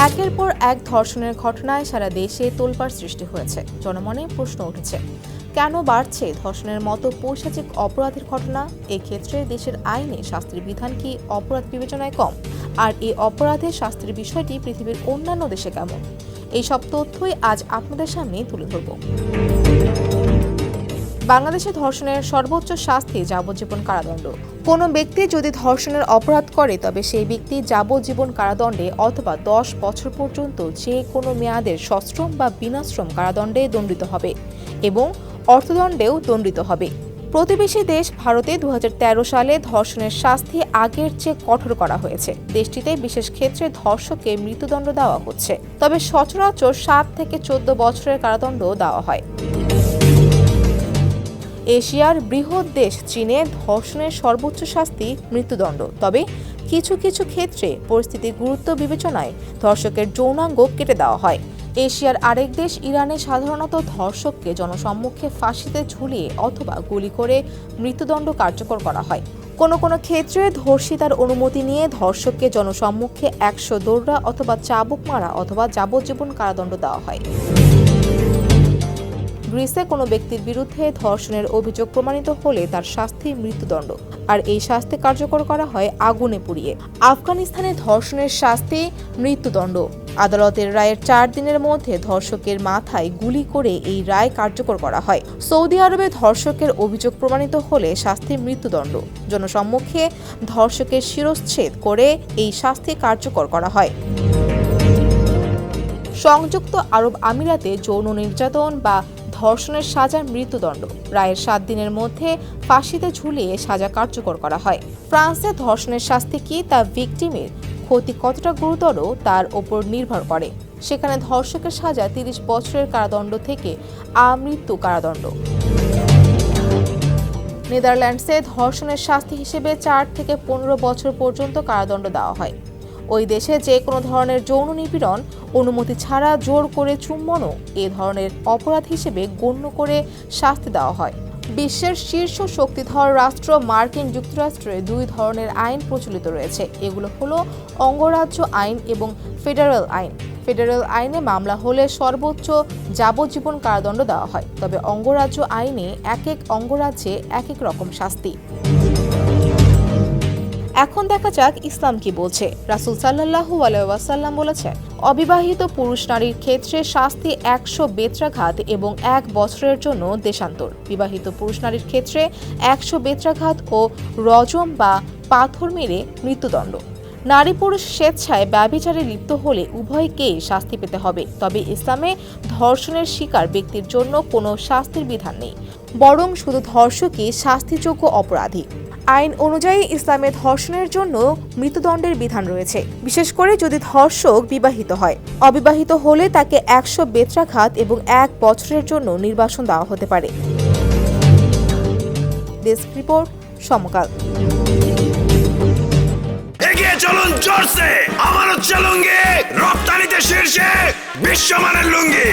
একের পর এক ধর্ষণের ঘটনায় সারা দেশে তোলপাড় সৃষ্টি হয়েছে। জনমনে প্রশ্ন উঠেছে, কেন বাড়ছে ধর্ষণের মতো পৈশাচিক অপরাধের ঘটনা? এক্ষেত্রে দেশের আইনে শাস্তির বিধান কি অপরাধ বিবেচনায় কম? আর এই অপরাধের শাস্তির বিষয়টি পৃথিবীর অন্যান্য দেশে কেমন? এই সব তথ্যই আজ আপনাদের সামনে তুলে ধরব। বাংলাদেশে ধর্ষণের সর্বোচ্চ শাস্তি যাবজ্জীবন কারাদণ্ড। কোনো ব্যক্তি যদি ধর্ষণের অপরাধ করে তবে সেই ব্যক্তি যাবজ্জীবন কারাদণ্ডে অথবা ১০ বছর পর্যন্ত যে কোনো মেয়াদের সশ্রম বা বিনাশ্রম কারাদণ্ডে দণ্ডিত হবে এবং অর্থদণ্ডেও দণ্ডিত হবে। প্রতিবেশী দেশ ভারতে ২০১৩ সালে ধর্ষণের শাস্তি আগের চেয়ে কঠোর করা হয়েছে। দেশটিতে বিশেষ ক্ষেত্রে ধর্ষককে মৃত্যুদণ্ড দেওয়া হচ্ছে, তবে সচরাচর ৭ থেকে ১৪ বছরের কারাদণ্ড দেওয়া হয়। এশিয়ার বৃহৎ দেশ চীনে ধর্ষণের সর্বোচ্চ শাস্তি মৃত্যুদণ্ড, তবে কিছু কিছু ক্ষেত্রে পরিস্থিতির গুরুত্ব বিবেচনায় ধর্ষকের যৌনাঙ্গ কেটে দেওয়া হয়। এশিয়ার আরেক দেশ ইরানে সাধারণত ধর্ষককে জনসম্মুখে ফাঁসিতে ঝুলিয়ে অথবা গুলি করে মৃত্যুদণ্ড কার্যকর করা হয়। কোনো কোনো ক্ষেত্রে ধর্ষিতার অনুমতি নিয়ে ধর্ষককে জনসম্মুখে ১০০ দৌড়া অথবা চাবুক মারা অথবা যাবজ্জীবন কারাদণ্ড দেওয়া হয়। গ্রিসে কোনো ব্যক্তির বিরুদ্ধে ধর্ষণের অভিযোগ প্রমাণিত হলে তার শাস্তি মৃত্যুদণ্ড, আর এই শাস্তি কার্যকর করা হয় আগুনে পুড়িয়ে। আফগানিস্তানে ধর্ষণের শাস্তি মৃত্যুদণ্ড। আদালতের রায়ের ৪ দিনের মধ্যে ধর্ষকের মাথায় গুলি করে এই রায় কার্যকর করা হয়। সৌদি আরবে ধর্ষকের অভিযোগ প্রমাণিত হলে শাস্তি মৃত্যুদণ্ড। জনসম্মুখে ধর্ষকের শিরশ্ছেদ করে এই শাস্তি কার্যকর করা হয়। সংযুক্ত আরব আমিরাতে যৌন নির্যাতন বা ধর্ষণের সাজা মৃত্যুদণ্ড। রায়ের ৭ দিনের মধ্যে ফাঁসিতে ঝুলিয়ে সাজা কার্যকর করা হয়। ফ্রান্সে ধর্ষণের শাস্তি কি তা ভিকটিমের ক্ষতি কতটা গুরুতর তার ওপর নির্ভর করে। সেখানে ধর্ষকের সাজা ৩০ বছরের কারাদণ্ড থেকে আমৃত্যু কারাদণ্ড। নেদারল্যান্ডসে ধর্ষণের শাস্তি হিসেবে ৪ থেকে ১৫ বছর পর্যন্ত কারাদণ্ড দেওয়া হয়। ওই দেশে যে কোনো ধরনের যৌন নিপীড়ন অনুমতি ছাড়া জোর করে চুম্বনও এ ধরনের অপরাধ হিসেবে গণ্য করে শাস্তি দেওয়া হয়। বিশ্বের শীর্ষ শক্তিধর রাষ্ট্র মার্কিন যুক্তরাষ্ট্রে ২ ধরনের আইন প্রচলিত রয়েছে। এগুলো হলো অঙ্গরাজ্য আইন এবং ফেডারেল আইন। ফেডারেল আইনে মামলা হলে সর্বোচ্চ যাবজ্জীবন কারাদণ্ড দেওয়া হয়, তবে অঙ্গরাজ্য আইনে এক এক অঙ্গরাজ্যে এক এক রকম শাস্তি। এখন দেখা যাক ইসলাম কি বলছে। রাসূল সাল্লাল্লাহু আলাইহি ওয়াসাল্লাম বলেছেন, অবিবাহিত পুরুষ নারীর ক্ষেত্রে শাস্তি ১০০ বেত্রাঘাত এবং ১ বছরের জন্য দেশান্তর। বিবাহিত পুরুষ নারীর ক্ষেত্রে ১০০ বেত্রাঘাত ও রজম বা পাথর মেরে মৃত্যুদণ্ড। নারী পুরুষ স্বেচ্ছায় ব্যভিচারে লিপ্ত হলে উভয়কেই শাস্তি পেতে হবে, তবে ইসলামে ধর্ষণের শিকার ব্যক্তির জন্য কোনো শাস্তির বিধান নেই, বরং শুধু ধর্ষকই শাস্তিযোগ্য অপরাধী। আইন অনুযায়ী ইসলামে ধর্ষণের জন্য মৃত্যুদণ্ডের বিধান রয়েছে, বিশেষ করে যদি ধর্ষক বিবাহিত হয়। অবিবাহিত হলে তাকে ১০০ বেত্রাঘাত এবং ১ বছরের জন্য নির্বাসন দেওয়া হতে পারে। ডেস্ক রিপোর্ট, সমকাল। এগিয়ে চলুন জোরসে, আমার হচ্ছে লুঙ্গি, রপ্তানিতে শীর্ষে, বিশ্বমানের লুঙ্গি।